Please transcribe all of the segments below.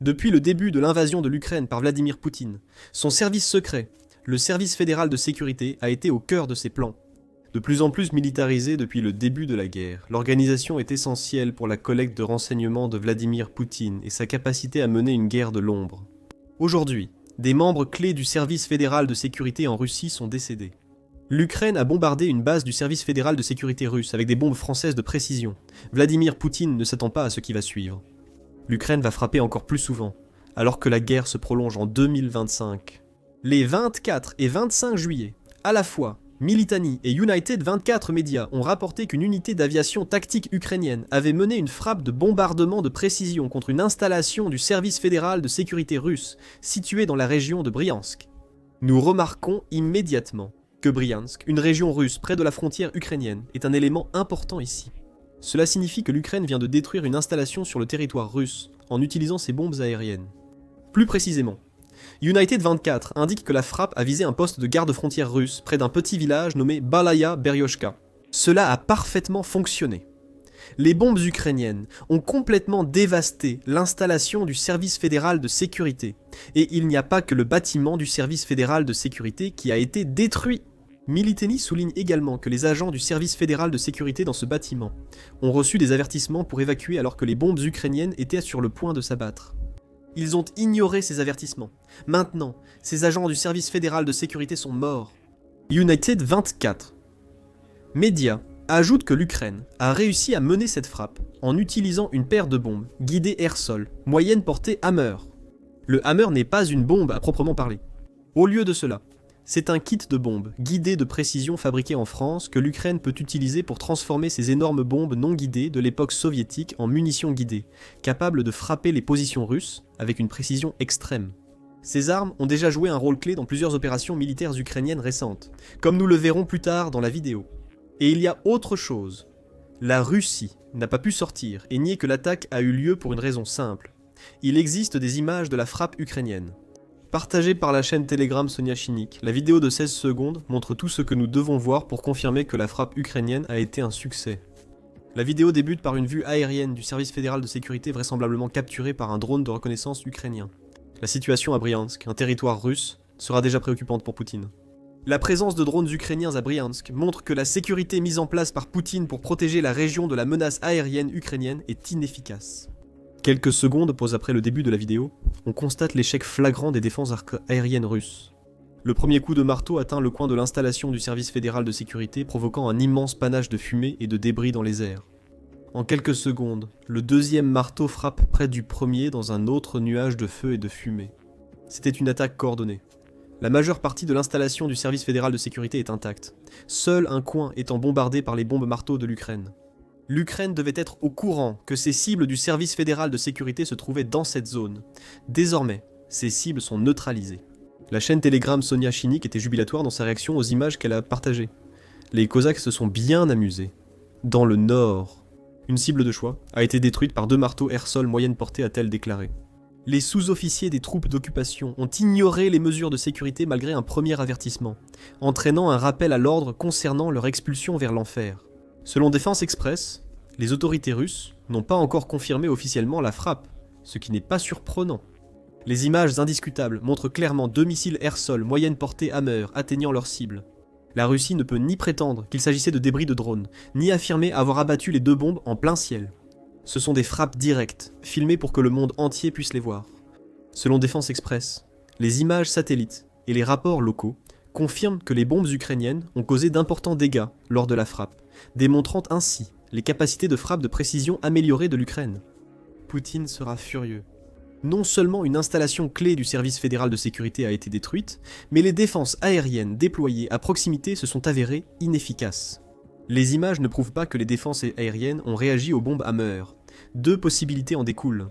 Depuis le début de l'invasion de l'Ukraine par Vladimir Poutine, son service secret, le Service fédéral de sécurité, a été au cœur de ses plans. De plus en plus militarisé depuis le début de la guerre, l'organisation est essentielle pour la collecte de renseignements de Vladimir Poutine et sa capacité à mener une guerre de l'ombre. Aujourd'hui, des membres clés du Service fédéral de sécurité en Russie sont décédés. L'Ukraine a bombardé une base du Service fédéral de sécurité russe avec des bombes françaises de précision. Vladimir Poutine ne s'attend pas à ce qui va suivre. L'Ukraine va frapper encore plus souvent, alors que la guerre se prolonge en 2025. Les 24 et 25 juillet, à la fois, Militani et United 24 Media ont rapporté qu'une unité d'aviation tactique ukrainienne avait mené une frappe de bombardement de précision contre une installation du Service fédéral de sécurité russe située dans la région de Bryansk. Nous remarquons immédiatement que Bryansk, une région russe près de la frontière ukrainienne, est un élément important ici. Cela signifie que l'Ukraine vient de détruire une installation sur le territoire russe en utilisant ses bombes aériennes. Plus précisément, United 24 indique que la frappe a visé un poste de garde-frontière russe près d'un petit village nommé Balaya Beryoshka. Cela a parfaitement fonctionné. Les bombes ukrainiennes ont complètement dévasté l'installation du service fédéral de sécurité, et il n'y a pas que le bâtiment du service fédéral de sécurité qui a été détruit. Militeni souligne également que les agents du service fédéral de sécurité dans ce bâtiment ont reçu des avertissements pour évacuer alors que les bombes ukrainiennes étaient sur le point de s'abattre. Ils ont ignoré ces avertissements. Maintenant, ces agents du service fédéral de sécurité sont morts. United 24 Media ajoute que l'Ukraine a réussi à mener cette frappe en utilisant une paire de bombes guidées air-sol, moyenne portée Hammer. Le Hammer n'est pas une bombe à proprement parler. Au lieu de cela, c'est un kit de bombes guidées de précision fabriqué en France que l'Ukraine peut utiliser pour transformer ces énormes bombes non guidées de l'époque soviétique en munitions guidées, capables de frapper les positions russes avec une précision extrême. Ces armes ont déjà joué un rôle clé dans plusieurs opérations militaires ukrainiennes récentes, comme nous le verrons plus tard dans la vidéo. Et il y a autre chose. La Russie n'a pas pu sortir et nier que l'attaque a eu lieu pour une raison simple. Il existe des images de la frappe ukrainienne. Partagée par la chaîne Telegram Sonia Chinik, la vidéo de 16 secondes montre tout ce que nous devons voir pour confirmer que la frappe ukrainienne a été un succès. La vidéo débute par une vue aérienne du service fédéral de sécurité vraisemblablement capturée par un drone de reconnaissance ukrainien. La situation à Bryansk, un territoire russe, sera déjà préoccupante pour Poutine. La présence de drones ukrainiens à Bryansk montre que la sécurité mise en place par Poutine pour protéger la région de la menace aérienne ukrainienne est inefficace. Quelques secondes pause après le début de la vidéo, on constate l'échec flagrant des défenses aériennes russes. Le premier coup de marteau atteint le coin de l'installation du service fédéral de sécurité, provoquant un immense panache de fumée et de débris dans les airs. En quelques secondes, le deuxième marteau frappe près du premier dans un autre nuage de feu et de fumée. C'était une attaque coordonnée. La majeure partie de l'installation du service fédéral de sécurité est intacte, seul un coin étant bombardé par les bombes marteaux de l'Ukraine. L'Ukraine devait être au courant que ces cibles du service fédéral de sécurité se trouvaient dans cette zone. Désormais, ces cibles sont neutralisées. La chaîne Telegram Sonia Chinik était jubilatoire dans sa réaction aux images qu'elle a partagées. Les Cosaques se sont bien amusés. Dans le nord, une cible de choix a été détruite par 2 marteaux air-sol moyenne portée, a-t-elle déclaré. Les sous-officiers des troupes d'occupation ont ignoré les mesures de sécurité malgré un premier avertissement, entraînant un rappel à l'ordre concernant leur expulsion vers l'enfer. Selon Défense Express, les autorités russes n'ont pas encore confirmé officiellement la frappe, ce qui n'est pas surprenant. Les images indiscutables montrent clairement 2 missiles air-sol moyenne portée Hammer atteignant leur cible. La Russie ne peut ni prétendre qu'il s'agissait de débris de drones, ni affirmer avoir abattu les 2 bombes en plein ciel. Ce sont des frappes directes, filmées pour que le monde entier puisse les voir. Selon Défense Express, les images satellites et les rapports locaux confirment que les bombes ukrainiennes ont causé d'importants dégâts lors de la frappe, démontrant ainsi les capacités de frappe de précision améliorées de l'Ukraine. Poutine sera furieux. Non seulement une installation clé du service fédéral de sécurité a été détruite, mais les défenses aériennes déployées à proximité se sont avérées inefficaces. Les images ne prouvent pas que les défenses aériennes ont réagi aux bombes Hammer. 2 possibilités en découlent.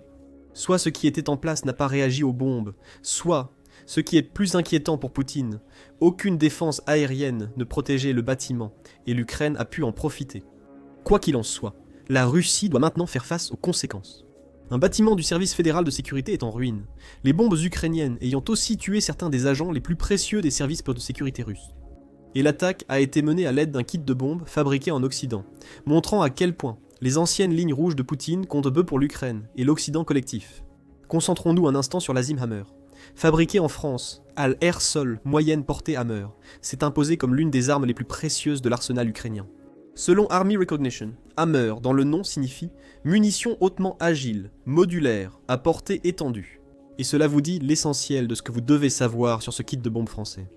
Soit ce qui était en place n'a pas réagi aux bombes, soit, ce qui est plus inquiétant pour Poutine, aucune défense aérienne ne protégeait le bâtiment, et l'Ukraine a pu en profiter. Quoi qu'il en soit, la Russie doit maintenant faire face aux conséquences. Un bâtiment du service fédéral de sécurité est en ruine, les bombes ukrainiennes ayant aussi tué certains des agents les plus précieux des services de sécurité russes. Et l'attaque a été menée à l'aide d'un kit de bombes fabriqué en Occident, montrant à quel point les anciennes lignes rouges de Poutine comptent peu pour l'Ukraine et l'Occident collectif. Concentrons-nous un instant sur l'Azim Hammer. Fabriqué en France, à l'air-sol moyenne portée Hammer, s'est imposé comme l'une des armes les plus précieuses de l'arsenal ukrainien. Selon Army Recognition, Hammer, dans le nom, signifie munition hautement agile, modulaire, à portée étendue. Et cela vous dit l'essentiel de ce que vous devez savoir sur ce kit de bombe français.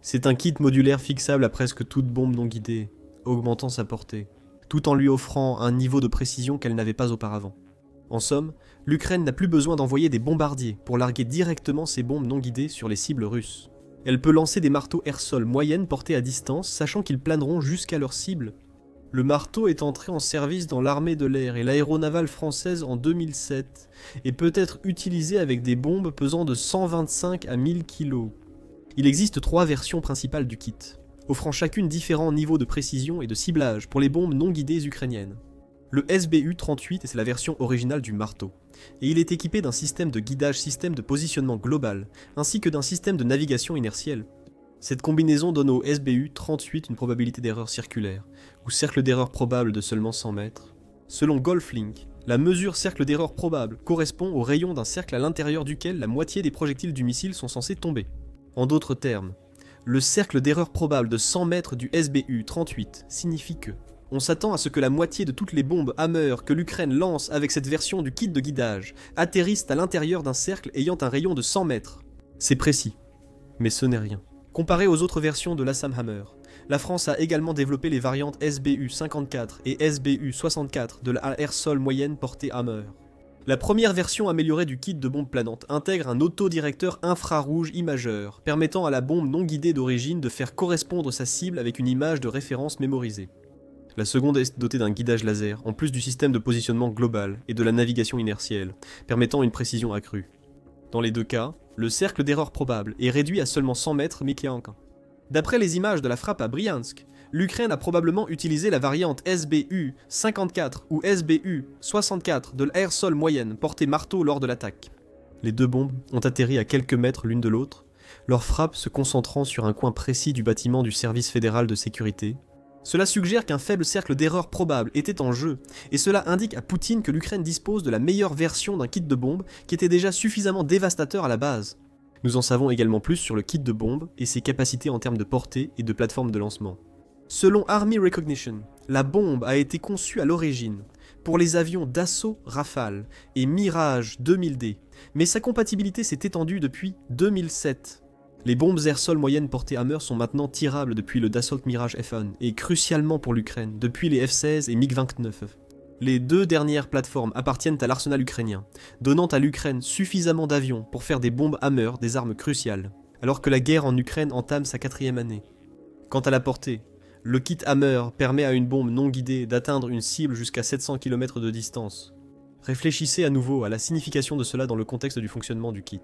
C'est un kit modulaire fixable à presque toute bombe non guidée, augmentant sa portée, tout en lui offrant un niveau de précision qu'elle n'avait pas auparavant. En somme, l'Ukraine n'a plus besoin d'envoyer des bombardiers pour larguer directement ses bombes non guidées sur les cibles russes. Elle peut lancer des marteaux air-sol moyennes portés à distance, sachant qu'ils planeront jusqu'à leur cible. Le marteau est entré en service dans l'armée de l'air et l'aéronavale française en 2007, et peut être utilisé avec des bombes pesant de 125 à 1000 kg. Il existe 3 versions principales du kit, offrant chacune différents niveaux de précision et de ciblage pour les bombes non guidées ukrainiennes. Le SBU-38 est la version originale du marteau, et il est équipé d'un système de guidage, système de positionnement global, ainsi que d'un système de navigation inertielle. Cette combinaison donne au SBU-38 une probabilité d'erreur circulaire, ou cercle d'erreur probable de seulement 100 mètres. Selon Golflink, la mesure cercle d'erreur probable correspond au rayon d'un cercle à l'intérieur duquel la moitié des projectiles du missile sont censés tomber. En d'autres termes, le cercle d'erreur probable de 100 mètres du SBU-38 signifie que on s'attend à ce que la moitié de toutes les bombes Hammer que l'Ukraine lance avec cette version du kit de guidage atterrissent à l'intérieur d'un cercle ayant un rayon de 100 mètres. C'est précis, mais ce n'est rien. Comparé aux autres versions de l'Assam Hammer, la France a également développé les variantes SBU-54 et SBU-64 de la air-sol moyenne portée Hammer. La première version améliorée du kit de bombe planante intègre un autodirecteur infrarouge imageur, permettant à la bombe non guidée d'origine de faire correspondre sa cible avec une image de référence mémorisée. La seconde est dotée d'un guidage laser, en plus du système de positionnement global et de la navigation inertielle, permettant une précision accrue. Dans les deux cas, le cercle d'erreur probable est réduit à seulement 100 mètres Mikhaïlov. D'après les images de la frappe à Bryansk, l'Ukraine a probablement utilisé la variante SBU-54 ou SBU-64 de l'air-sol moyenne portée marteau lors de l'attaque. Les deux bombes ont atterri à quelques mètres l'une de l'autre, leur frappe se concentrant sur un coin précis du bâtiment du service fédéral de sécurité. Cela suggère qu'un faible cercle d'erreur probable était en jeu, et cela indique à Poutine que l'Ukraine dispose de la meilleure version d'un kit de bombe qui était déjà suffisamment dévastateur à la base. Nous en savons également plus sur le kit de bombe et ses capacités en termes de portée et de plateforme de lancement. Selon Army Recognition, la bombe a été conçue à l'origine pour les avions d'assaut Rafale et Mirage 2000D, mais sa compatibilité s'est étendue depuis 2007. Les bombes air-sol moyennes portées Hammer sont maintenant tirables depuis le Dassault Mirage F1 et crucialement pour l'Ukraine, depuis les F-16 et MiG-29. Les deux dernières plateformes appartiennent à l'arsenal ukrainien, donnant à l'Ukraine suffisamment d'avions pour faire des bombes Hammer des armes cruciales, alors que la guerre en Ukraine entame sa 4e année. Quant à la portée, le kit Hammer permet à une bombe non guidée d'atteindre une cible jusqu'à 700 km de distance. Réfléchissez à nouveau à la signification de cela dans le contexte du fonctionnement du kit.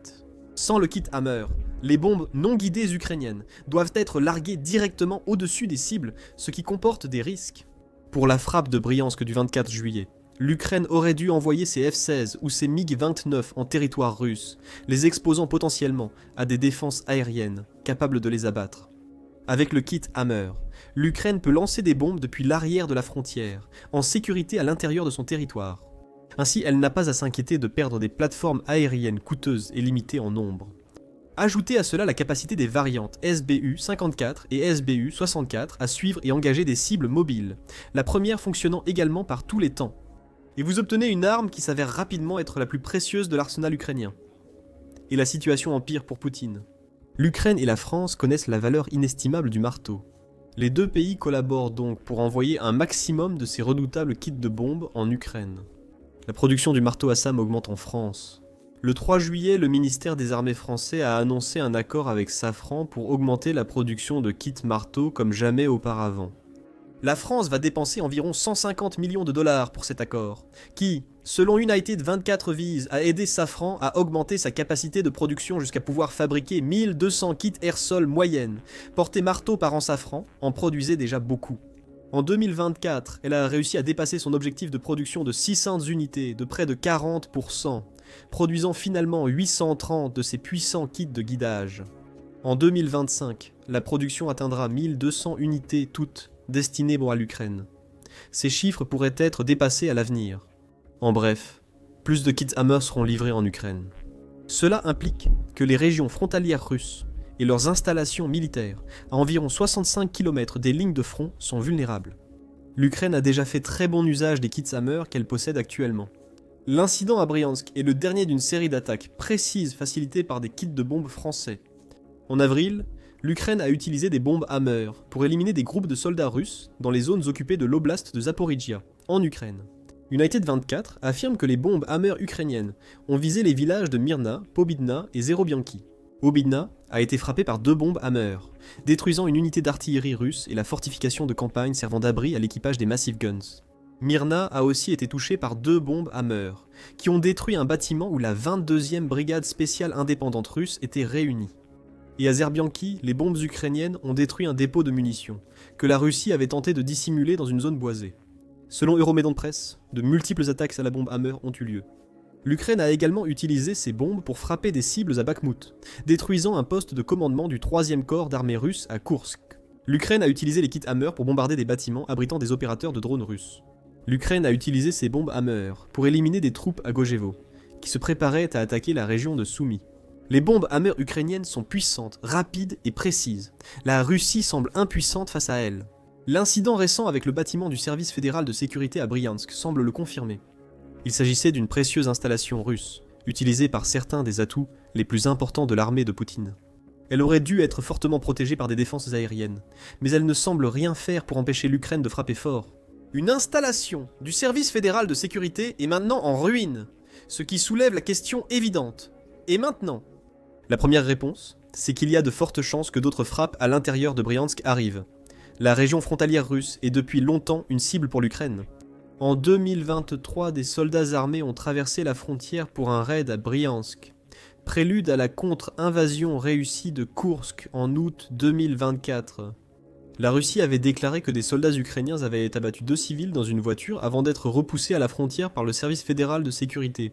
Sans le kit Hammer, les bombes non guidées ukrainiennes doivent être larguées directement au-dessus des cibles, ce qui comporte des risques. Pour la frappe de Bryansk du 24 juillet, l'Ukraine aurait dû envoyer ses F-16 ou ses MiG-29 en territoire russe, les exposant potentiellement à des défenses aériennes capables de les abattre. Avec le kit Hammer, l'Ukraine peut lancer des bombes depuis l'arrière de la frontière, en sécurité à l'intérieur de son territoire. Ainsi, elle n'a pas à s'inquiéter de perdre des plateformes aériennes coûteuses et limitées en nombre. Ajoutez à cela la capacité des variantes SBU-54 et SBU-64 à suivre et engager des cibles mobiles, la première fonctionnant également par tous les temps. Et vous obtenez une arme qui s'avère rapidement être la plus précieuse de l'arsenal ukrainien. Et la situation empire pour Poutine. L'Ukraine et la France connaissent la valeur inestimable du marteau. Les deux pays collaborent donc pour envoyer un maximum de ces redoutables kits de bombes en Ukraine. La production du marteau Assam augmente en France. Le 3 juillet, le ministère des Armées français a annoncé un accord avec Safran pour augmenter la production de kits marteau comme jamais auparavant. La France va dépenser environ 150 millions de dollars pour cet accord, qui, selon United 24 vise à aider Safran à augmenter sa capacité de production jusqu'à pouvoir fabriquer 1200 kits air-sol moyenne. Porter marteau par an Safran en produisait déjà beaucoup. En 2024, elle a réussi à dépasser son objectif de production de 600 unités de près de 40%, produisant finalement 830 de ces puissants kits de guidage. En 2025, la production atteindra 1200 unités toutes destinées à l'Ukraine. Ces chiffres pourraient être dépassés à l'avenir. En bref, plus de kits Hammer seront livrés en Ukraine. Cela implique que les régions frontalières russes et leurs installations militaires, à environ 65 km des lignes de front, sont vulnérables. L'Ukraine a déjà fait très bon usage des kits Hammer qu'elle possède actuellement. L'incident à Bryansk est le dernier d'une série d'attaques précises facilitées par des kits de bombes français. En avril, l'Ukraine a utilisé des bombes Hammer pour éliminer des groupes de soldats russes dans les zones occupées de l'oblast de Zaporijia, en Ukraine. United 24 affirme que les bombes Hammer ukrainiennes ont visé les villages de Myrna, Pobidna et Zerobianki. Pobidna a été frappé par 2 bombes Hammer, détruisant une unité d'artillerie russe et la fortification de campagne servant d'abri à l'équipage des Massive Guns. Myrna a aussi été touchée par 2 bombes Hammer, qui ont détruit un bâtiment où la 22e brigade spéciale indépendante russe était réunie. Et à Zerbianki, les bombes ukrainiennes ont détruit un dépôt de munitions, que la Russie avait tenté de dissimuler dans une zone boisée. Selon Euromaidan Press, de multiples attaques à la bombe Hammer ont eu lieu. L'Ukraine a également utilisé ces bombes pour frapper des cibles à Bakhmut, détruisant un poste de commandement du 3e corps d'armée russe à Koursk. L'Ukraine a utilisé les kits Hammer pour bombarder des bâtiments abritant des opérateurs de drones russes. L'Ukraine a utilisé ces bombes Hammer pour éliminer des troupes à Gojevo, qui se préparaient à attaquer la région de Soumy. Les bombes Hammer ukrainiennes sont puissantes, rapides et précises. La Russie semble impuissante face à elles. L'incident récent avec le bâtiment du service fédéral de sécurité à Bryansk semble le confirmer. Il s'agissait d'une précieuse installation russe, utilisée par certains des atouts les plus importants de l'armée de Poutine. Elle aurait dû être fortement protégée par des défenses aériennes, mais elle ne semble rien faire pour empêcher l'Ukraine de frapper fort. Une installation du service fédéral de sécurité est maintenant en ruine, ce qui soulève la question évidente. Et maintenant ? La première réponse, c'est qu'il y a de fortes chances que d'autres frappes à l'intérieur de Bryansk arrivent. La région frontalière russe est depuis longtemps une cible pour l'Ukraine. En 2023, des soldats armés ont traversé la frontière pour un raid à Bryansk, prélude à la contre-invasion réussie de Koursk en août 2024. La Russie avait déclaré que des soldats ukrainiens avaient abattu 2 civils dans une voiture avant d'être repoussés à la frontière par le service fédéral de sécurité.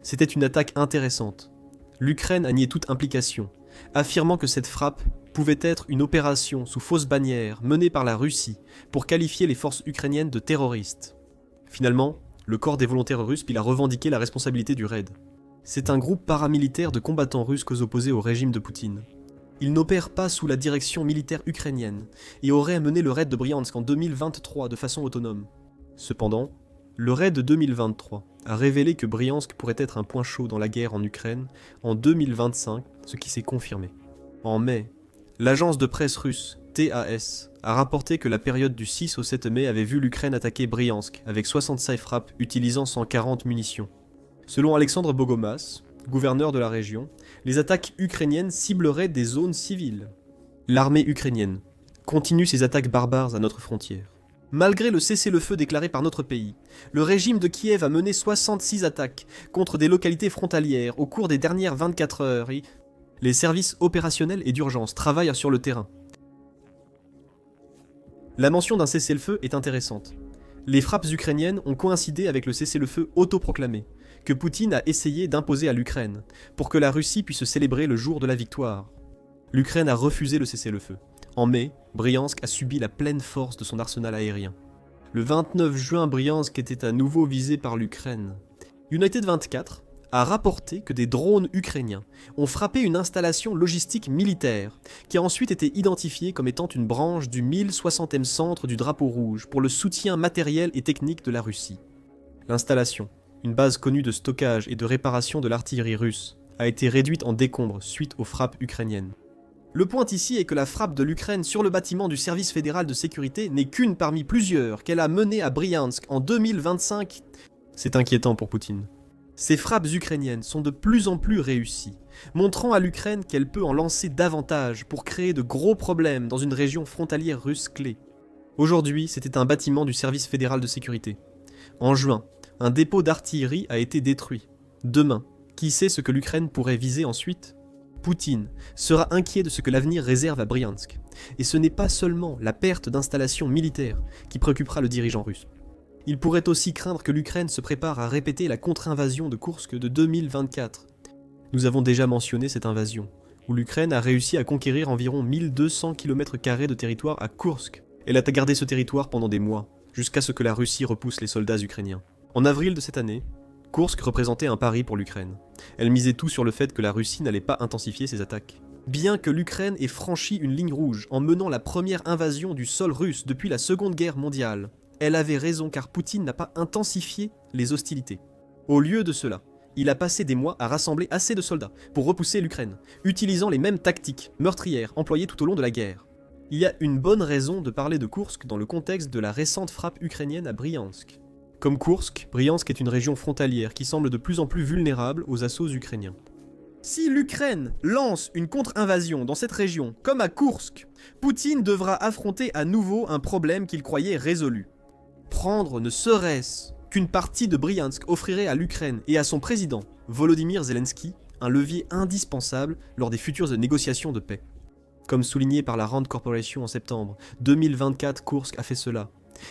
C'était une attaque intéressante. L'Ukraine a nié toute implication, affirmant que cette frappe pouvait être une opération sous fausse bannière menée par la Russie pour qualifier les forces ukrainiennes de terroristes. Finalement, le corps des volontaires russes a revendiqué la responsabilité du raid. C'est un groupe paramilitaire de combattants russes opposés au régime de Poutine. Il n'opère pas sous la direction militaire ukrainienne et aurait mené le raid de Bryansk en 2023 de façon autonome. Cependant, le raid de 2023 a révélé que Bryansk pourrait être un point chaud dans la guerre en Ukraine en 2025, ce qui s'est confirmé. En mai, l'agence de presse russe TAS a rapporté que la période du 6 au 7 mai avait vu l'Ukraine attaquer Bryansk avec 66 frappes utilisant 140 munitions. Selon Alexandre Bogomas, gouverneur de la région, les attaques ukrainiennes cibleraient des zones civiles. L'armée ukrainienne continue ses attaques barbares à notre frontière. Malgré le cessez-le-feu déclaré par notre pays, le régime de Kiev a mené 66 attaques contre des localités frontalières au cours des dernières 24 heures et les services opérationnels et d'urgence travaillent sur le terrain. La mention d'un cessez-le-feu est intéressante. Les frappes ukrainiennes ont coïncidé avec le cessez-le-feu autoproclamé, que Poutine a essayé d'imposer à l'Ukraine, pour que la Russie puisse célébrer le jour de la victoire. L'Ukraine a refusé le cessez-le-feu. En mai, Bryansk a subi la pleine force de son arsenal aérien. Le 29 juin, Bryansk était à nouveau visé par l'Ukraine. United 24 a rapporté que des drones ukrainiens ont frappé une installation logistique militaire, qui a ensuite été identifiée comme étant une branche du 1060e centre du drapeau rouge pour le soutien matériel et technique de la Russie. L'installation, une base connue de stockage et de réparation de l'artillerie russe, a été réduite en décombres suite aux frappes ukrainiennes. Le point ici est que la frappe de l'Ukraine sur le bâtiment du service fédéral de sécurité n'est qu'une parmi plusieurs qu'elle a menées à Bryansk en 2025. C'est inquiétant pour Poutine. Ces frappes ukrainiennes sont de plus en plus réussies, montrant à l'Ukraine qu'elle peut en lancer davantage pour créer de gros problèmes dans une région frontalière russe clé. Aujourd'hui, c'était un bâtiment du service fédéral de sécurité. En juin, un dépôt d'artillerie a été détruit. Demain, qui sait ce que l'Ukraine pourrait viser ensuite ? Poutine sera inquiet de ce que l'avenir réserve à Bryansk. Et ce n'est pas seulement la perte d'installations militaires qui préoccupera le dirigeant russe. Il pourrait aussi craindre que l'Ukraine se prépare à répéter la contre-invasion de Koursk de 2024. Nous avons déjà mentionné cette invasion, où l'Ukraine a réussi à conquérir environ 1200 km² de territoire à Koursk. Elle a gardé ce territoire pendant des mois, jusqu'à ce que la Russie repousse les soldats ukrainiens. En avril de cette année, Koursk représentait un pari pour l'Ukraine. Elle misait tout sur le fait que la Russie n'allait pas intensifier ses attaques. Bien que l'Ukraine ait franchi une ligne rouge en menant la première invasion du sol russe depuis la Seconde Guerre mondiale, elle avait raison car Poutine n'a pas intensifié les hostilités. Au lieu de cela, il a passé des mois à rassembler assez de soldats pour repousser l'Ukraine, utilisant les mêmes tactiques meurtrières employées tout au long de la guerre. Il y a une bonne raison de parler de Koursk dans le contexte de la récente frappe ukrainienne à Bryansk. Comme Koursk, Bryansk est une région frontalière qui semble de plus en plus vulnérable aux assauts ukrainiens. Si l'Ukraine lance une contre-invasion dans cette région, comme à Koursk, Poutine devra affronter à nouveau un problème qu'il croyait résolu. Prendre ne serait-ce qu'une partie de Bryansk offrirait à l'Ukraine et à son président, Volodymyr Zelensky, un levier indispensable lors des futures négociations de paix. Comme souligné par la Rand Corporation en septembre, 2024 Koursk a fait cela.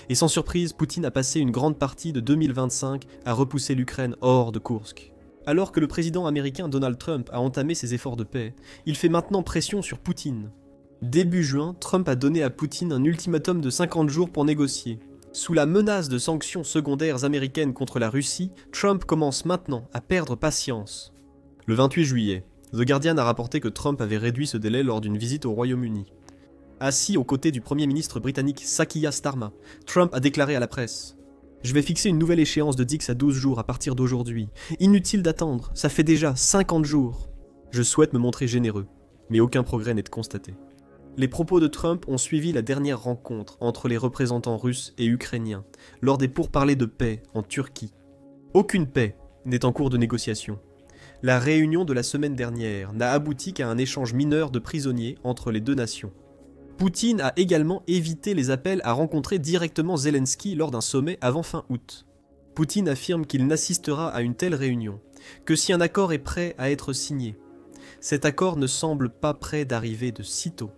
Et sans surprise, Poutine a passé une grande partie de 2025 à repousser l'Ukraine hors de Koursk. Alors que le président américain Donald Trump a entamé ses efforts de paix, il fait maintenant pression sur Poutine. Début juin, Trump a donné à Poutine un ultimatum de 50 jours pour négocier. Sous la menace de sanctions secondaires américaines contre la Russie, Trump commence maintenant à perdre patience. Le 28 juillet, The Guardian a rapporté que Trump avait réduit ce délai lors d'une visite au Royaume-Uni. Assis aux côtés du Premier ministre britannique Keir Starmer, Trump a déclaré à la presse « Je vais fixer une nouvelle échéance de 10 à 12 jours à partir d'aujourd'hui. Inutile d'attendre, ça fait déjà 50 jours. Je souhaite me montrer généreux, mais aucun progrès n'est constaté. » Les propos de Trump ont suivi la dernière rencontre entre les représentants russes et ukrainiens, lors des pourparlers de paix en Turquie. Aucune paix n'est en cours de négociation. La réunion de la semaine dernière n'a abouti qu'à un échange mineur de prisonniers entre les deux nations. Poutine a également évité les appels à rencontrer directement Zelensky lors d'un sommet avant fin août. Poutine affirme qu'il n'assistera à une telle réunion que si un accord est prêt à être signé. Cet accord ne semble pas prêt d'arriver de sitôt.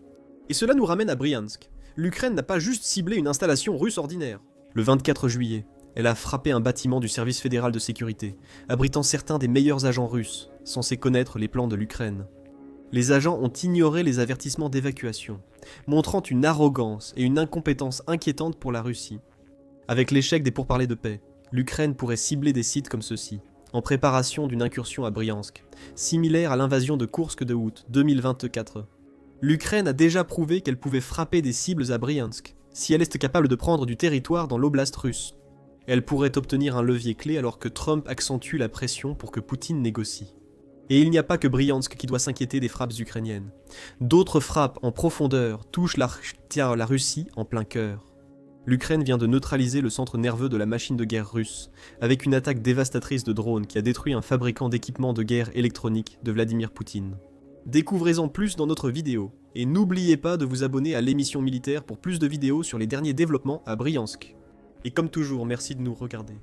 Et cela nous ramène à Bryansk. L'Ukraine n'a pas juste ciblé une installation russe ordinaire. Le 24 juillet, elle a frappé un bâtiment du service fédéral de sécurité, abritant certains des meilleurs agents russes, censés connaître les plans de l'Ukraine. Les agents ont ignoré les avertissements d'évacuation, montrant une arrogance et une incompétence inquiétantes pour la Russie. Avec l'échec des pourparlers de paix, l'Ukraine pourrait cibler des sites comme ceux-ci, en préparation d'une incursion à Bryansk, similaire à l'invasion de Koursk de août 2024. L'Ukraine a déjà prouvé qu'elle pouvait frapper des cibles à Bryansk, si elle est capable de prendre du territoire dans l'oblast russe. Elle pourrait obtenir un levier clé alors que Trump accentue la pression pour que Poutine négocie. Et il n'y a pas que Bryansk qui doit s'inquiéter des frappes ukrainiennes. D'autres frappes en profondeur touchent la Russie en plein cœur. L'Ukraine vient de neutraliser le centre nerveux de la machine de guerre russe, avec une attaque dévastatrice de drones qui a détruit un fabricant d'équipements de guerre électronique de Vladimir Poutine. Découvrez-en plus dans notre vidéo, et n'oubliez pas de vous abonner à l'émission militaire pour plus de vidéos sur les derniers développements à Bryansk. Et comme toujours, merci de nous regarder.